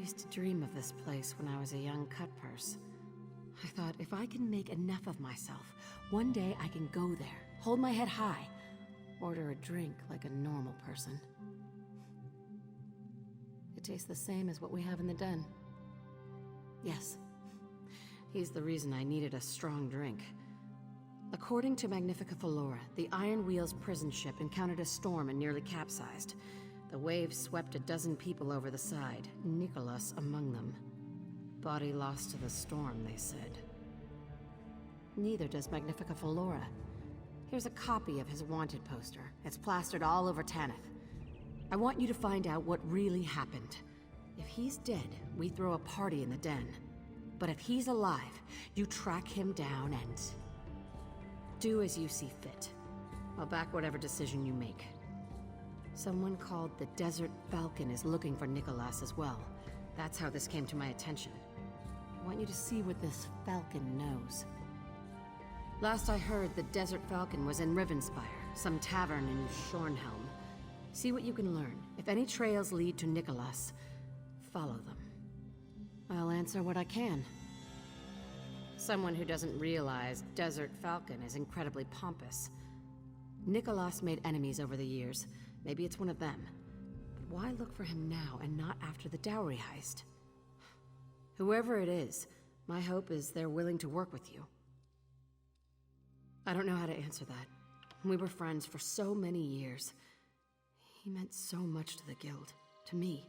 used to dream of this place when I was a young cutpurse. I thought if I can make enough of myself, one day I can go there, hold my head high, order a drink like a normal person. It tastes the same as what we have in the den. Yes, he's the reason I needed a strong drink. According to Magnifica Flora, the Iron Wheel's prison ship encountered a storm and nearly capsized. The waves swept a dozen people over the side, Nicholas among them. Body lost to the storm, they said. Neither does Magnifica Flora. Here's a copy of his wanted poster. It's plastered all over Tanith. I want you to find out what really happened. If he's dead, we throw a party in the den. But if he's alive, you track him down and... do as you see fit. I'll back whatever decision you make. Someone called the Desert Falcon is looking for Nicholas as well. That's how this came to my attention. I want you to see what this Falcon knows. Last I heard, the Desert Falcon was in Rivenspire, some tavern in Shornhelm. See what you can learn. If any trails lead to Nicholas, follow them. I'll answer what I can. Someone who doesn't realize Desert Falcon is incredibly pompous. Nicholas made enemies over the years. Maybe it's one of them. But why look for him now and not after the dowry heist? Whoever it is, my hope is they're willing to work with you. I don't know how to answer that. We were friends for so many years. He meant so much to the Guild, to me.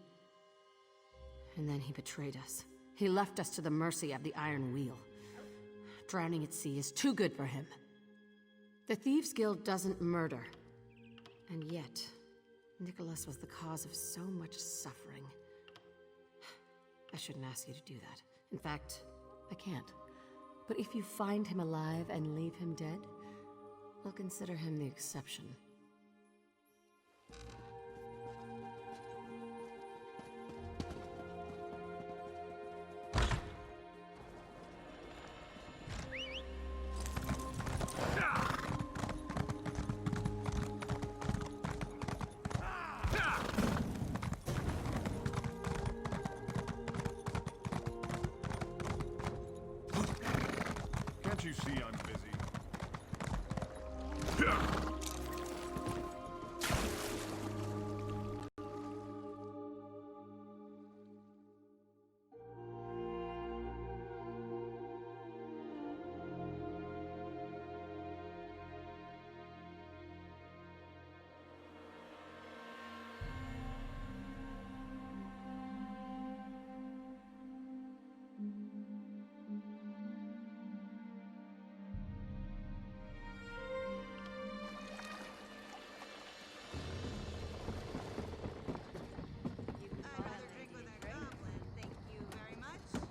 And then he betrayed us. He left us to the mercy of the Iron Wheel. Drowning at sea is too good for him. The Thieves' Guild doesn't murder. And yet, Nicholas was the cause of so much suffering. I shouldn't ask you to do that. In fact, I can't. But if you find him alive and leave him dead, I'll consider him the exception. Can't you see I'm busy?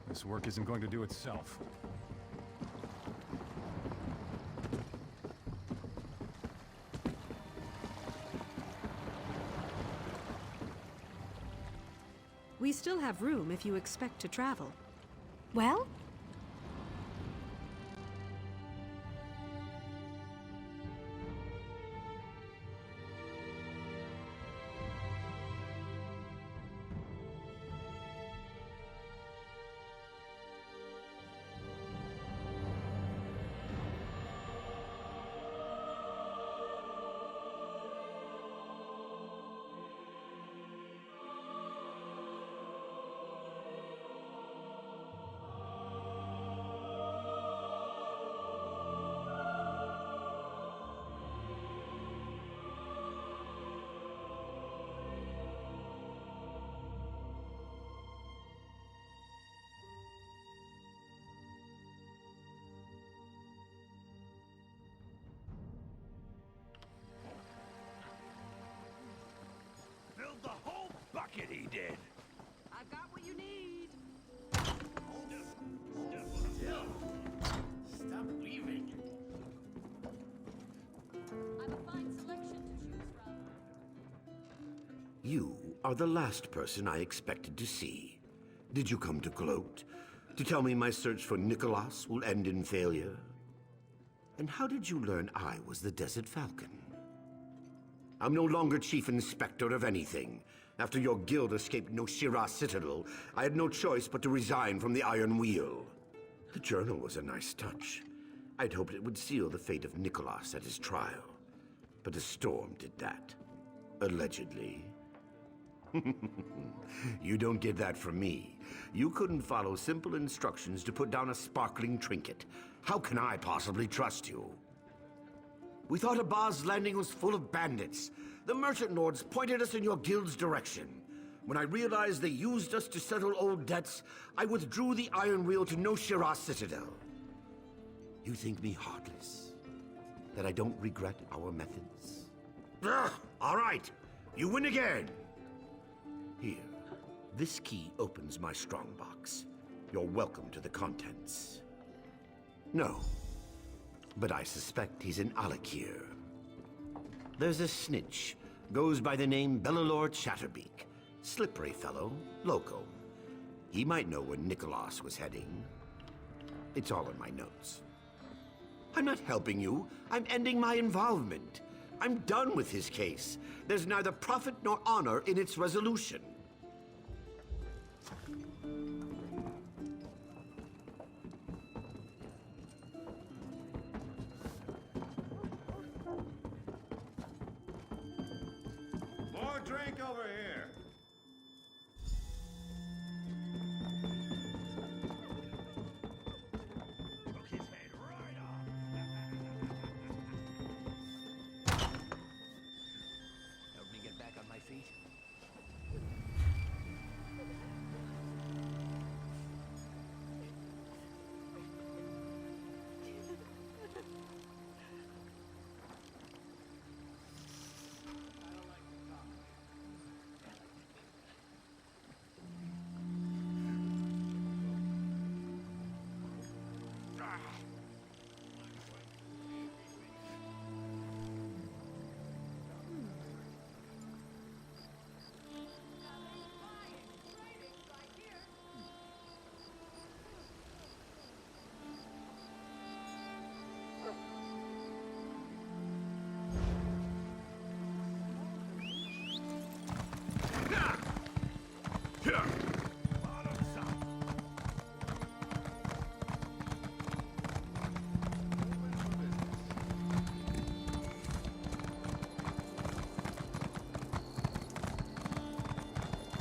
This work isn't going to do itself. We still have room if you expect to travel. Well? Filled the whole bucket, he did. I've got what you need. Still. Stop weaving. I've a fine selection to choose from. You are the last person I expected to see. Did you come to gloat? To tell me my search for Nicholas will end in failure? And how did you learn I was the Desert Falcon? I'm no longer Chief Inspector of anything. After your guild escaped Noshira Citadel, I had no choice but to resign from the Iron Wheel. The journal was a nice touch. I'd hoped it would seal the fate of Nicholas at his trial. But the storm did that. Allegedly. You don't get that from me. You couldn't follow simple instructions to put down a sparkling trinket. How can I possibly trust you? We thought Abaz's landing was full of bandits. The merchant lords pointed us in your guild's direction. When I realized they used us to settle old debts, I withdrew the Iron Wheel to Noshira Citadel. You think me heartless? That I don't regret our methods? Ugh, all right, you win again. Here, this key opens my strongbox. You're welcome to the contents. No, but I suspect he's in Alakir. There's a snitch, goes by the name Bellalor Chatterbeak. Slippery fellow, local. He might know where Nicholas was heading. It's all in my notes. I'm not helping you. I'm ending my involvement. I'm done with his case. There's neither profit nor honor in its resolution. More drink over here. Took his head right off. Help me get back on my feet.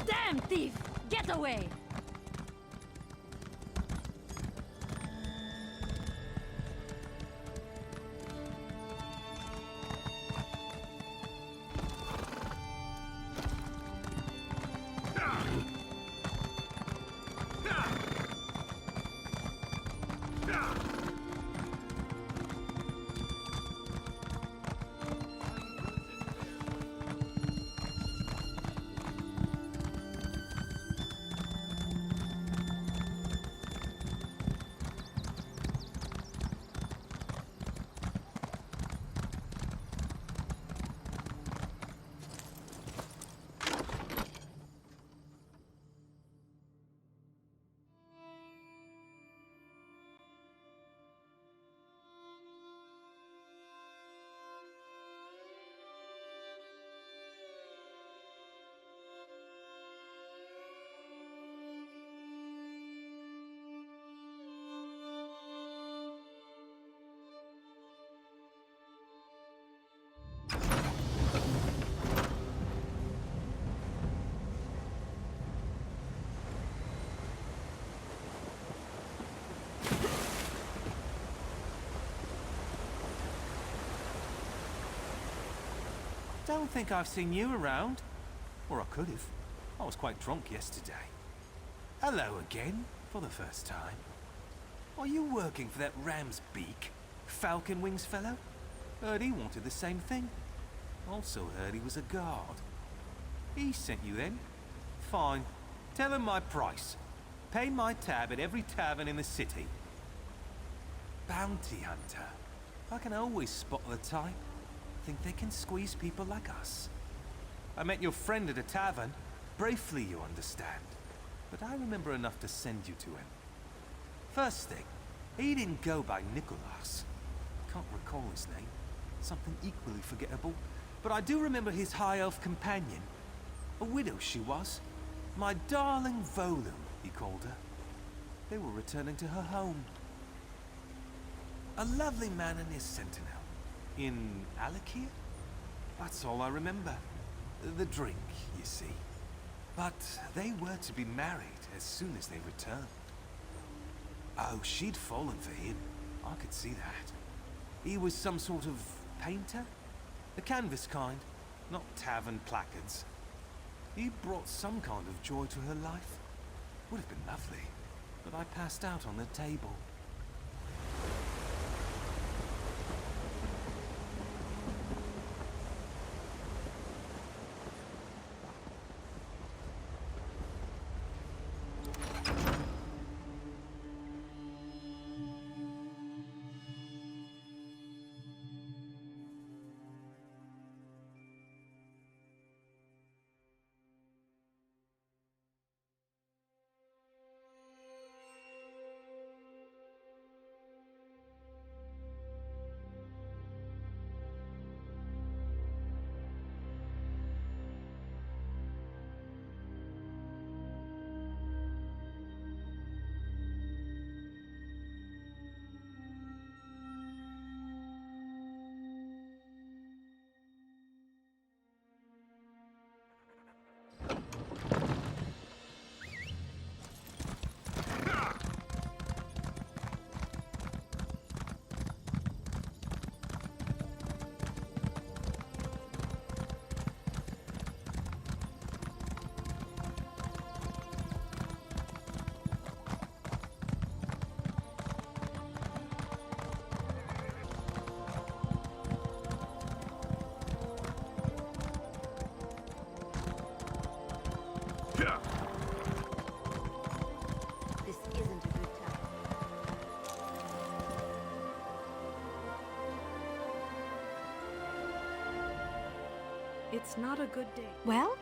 Damn thief! Get away! Don't think I've seen you around. Or I could have. I was quite drunk yesterday. Hello again, for the first time. Are you working for that ram's beak, falcon wings fellow? Heard he wanted the same thing. Also heard he was a guard. He sent you then? Fine. Tell him my price. Pay my tab at every tavern in the city. Bounty hunter. I can always spot the type. Think they can squeeze people like us. I met your friend at a tavern. Briefly, you understand. But I remember enough to send you to him. First thing, he didn't go by Nicholas. Can't recall his name. Something equally forgettable. But I do remember his high elf companion. A widow she was. My darling Volum, he called her. They were returning to her home. A lovely man and his sentinel. In Alakir? That's all I remember. The drink, you see. But they were to be married as soon as they returned. Oh, she'd fallen for him. I could see that. He was some sort of painter? The canvas kind, not tavern placards. He brought some kind of joy to her life. Would have been lovely, but I passed out on the table. This isn't a good time. It's not a good day. Well?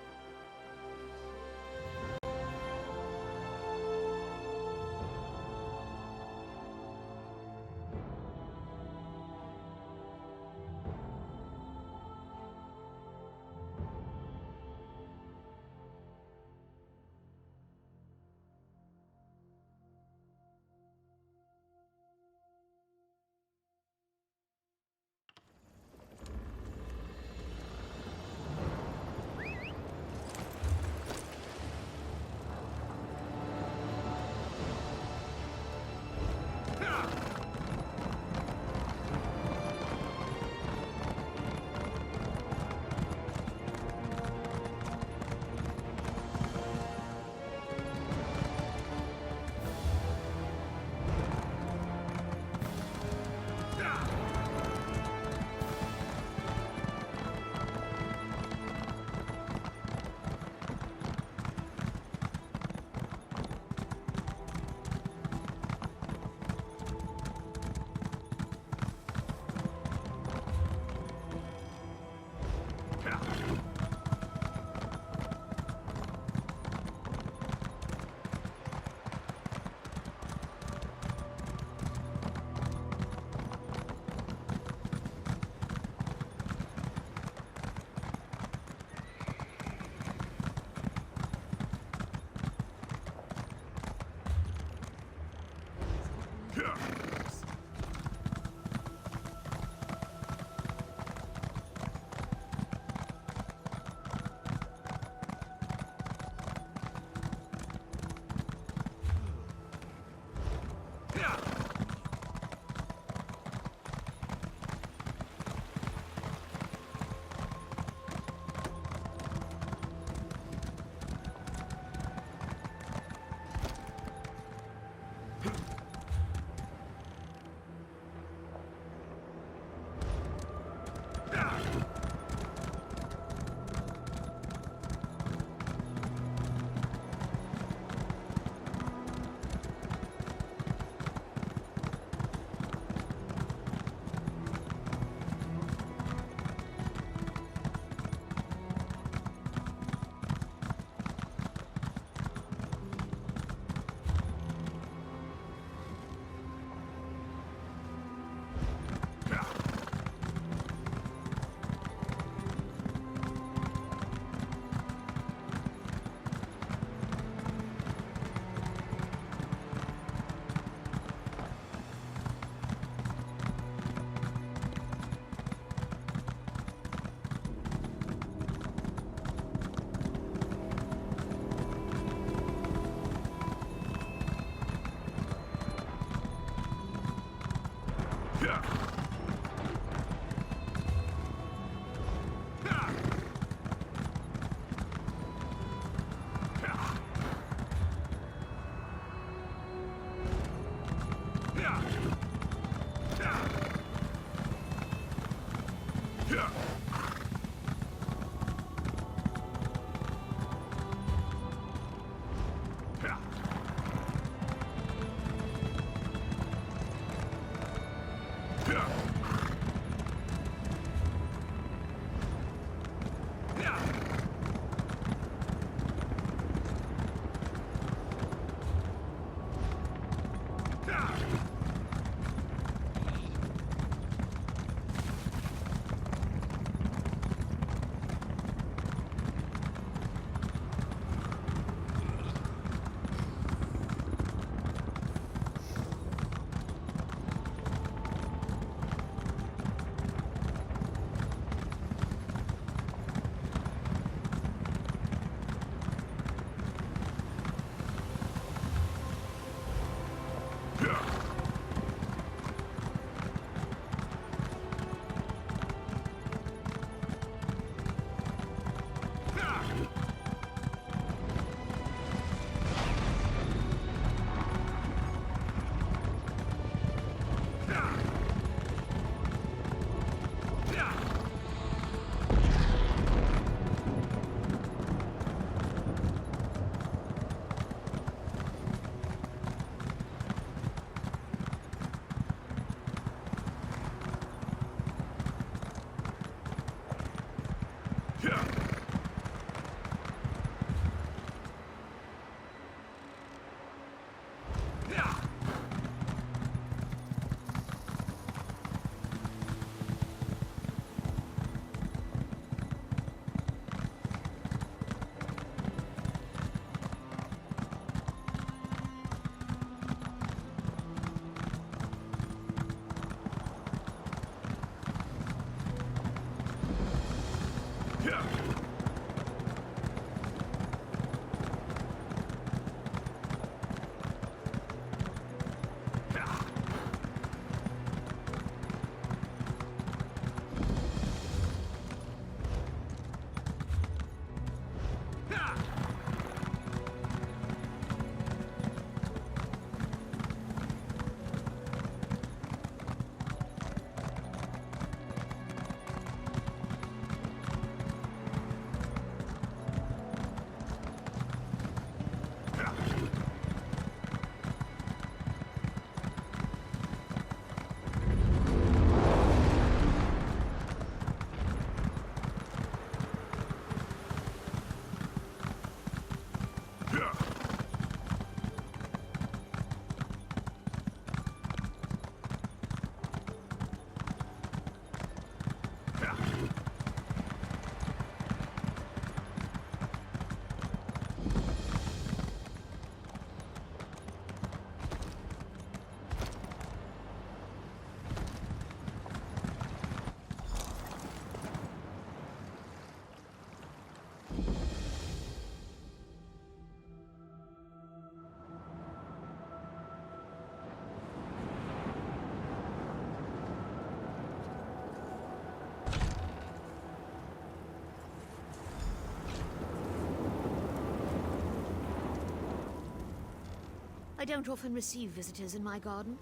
I don't often receive visitors in my garden,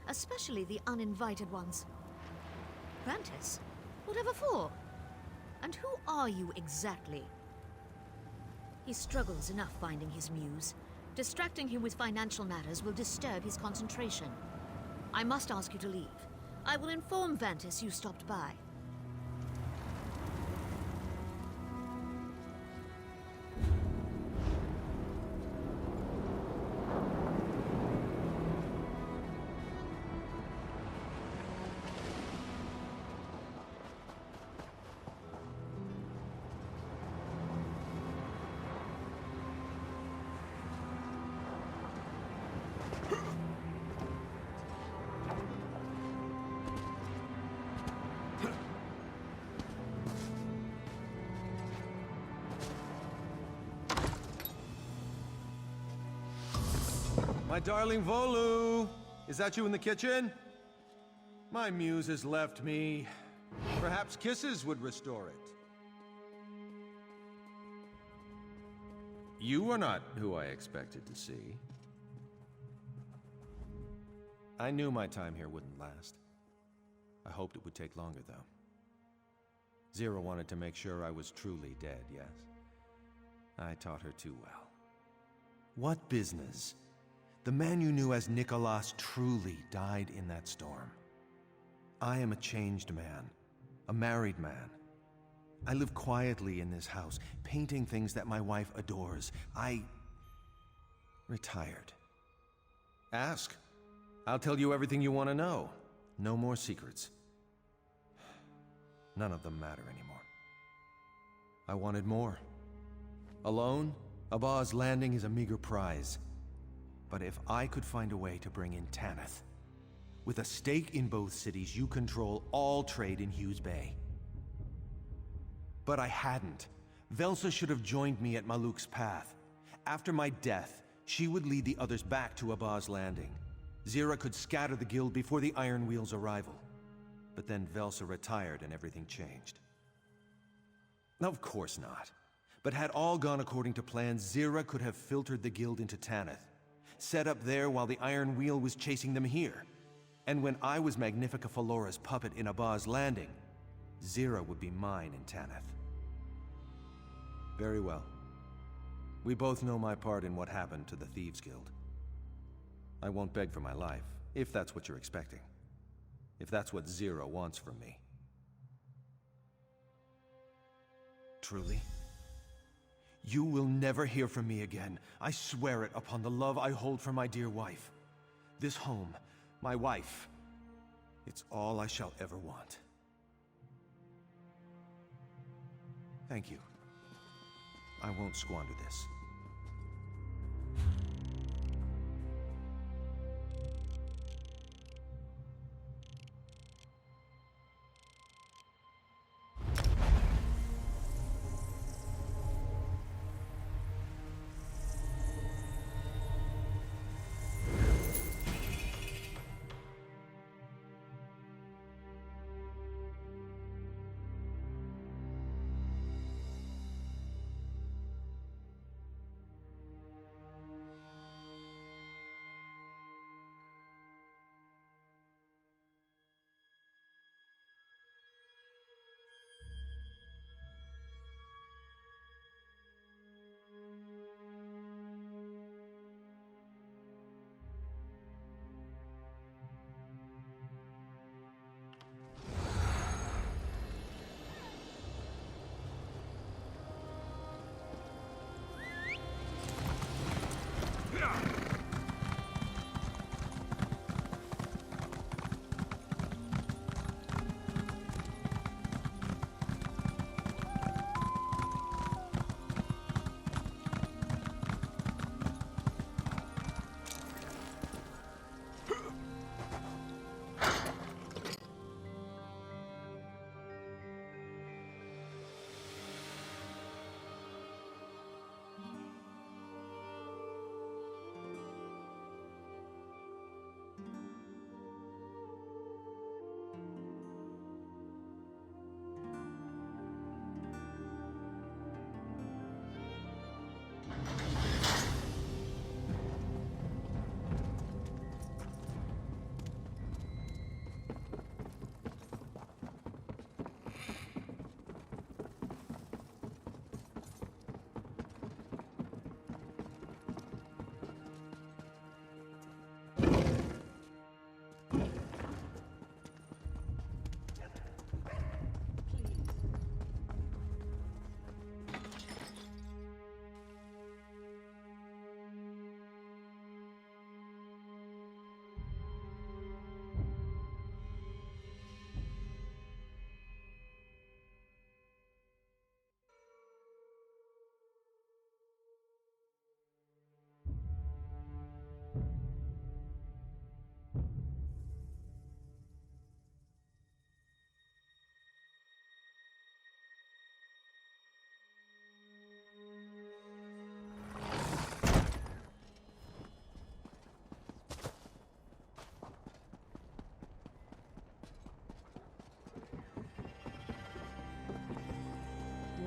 especially the uninvited ones. Prentice? Whatever for? And who are you exactly? He struggles enough finding his muse. Distracting him with financial matters will disturb his concentration. I must ask you to leave. I will inform Vantis you stopped by. My darling Volu! Is that you in the kitchen? My muse has left me. Perhaps kisses would restore it. You are not who I expected to see. I knew my time here wouldn't last. I hoped it would take longer, though. Zira wanted to make sure I was truly dead, yes? I taught her too well. What business? The man you knew as Nicholas truly died in that storm. I am a changed man, a married man. I live quietly in this house, painting things that my wife adores. I retired. Ask. I'll tell you everything you want to know. No more secrets. None of them matter anymore. I wanted more. Alone, Abba's landing is a meager prize. But if I could find a way to bring in Tanith, with a stake in both cities, you control all trade in Hughes Bay. But I hadn't. Velsa should have joined me at Maluk's path. After my death, she would lead the others back to Abba's landing. Zira could scatter the guild before the Iron Wheel's arrival. But then Velsa retired and everything changed. Of course not. But had all gone according to plan, Zira could have filtered the guild into Tanith, set up there while the Iron Wheel was chasing them here. And when I was Magnifica Falora's puppet in Abba's landing, Zira would be mine in Tanith. Very well. We both know my part in what happened to the Thieves Guild. I won't beg for my life, if that's what you're expecting. If that's what Zira wants from me. Truly? You will never hear from me again. I swear it upon the love I hold for my dear wife. This home, my wife, it's all I shall ever want. Thank you. I won't squander this.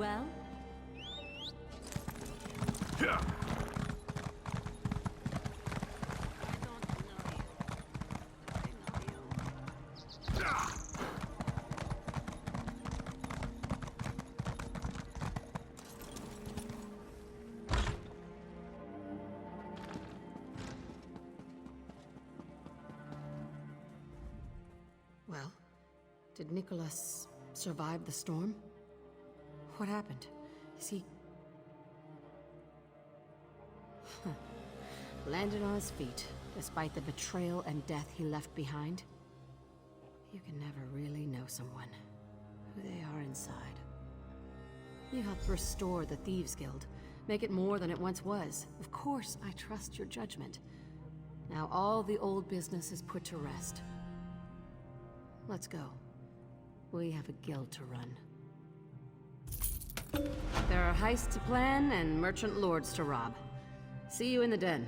well? Well, did Nicholas survive the storm? What happened? Is he... landed on his feet, despite the betrayal and death he left behind? You can never really know someone, who they are inside. You helped restore the Thieves Guild, make it more than it once was. Of course, I trust your judgment. Now all the old business is put to rest. Let's go. We have a guild to run. There are heists to plan and merchant lords to rob. See you in the den.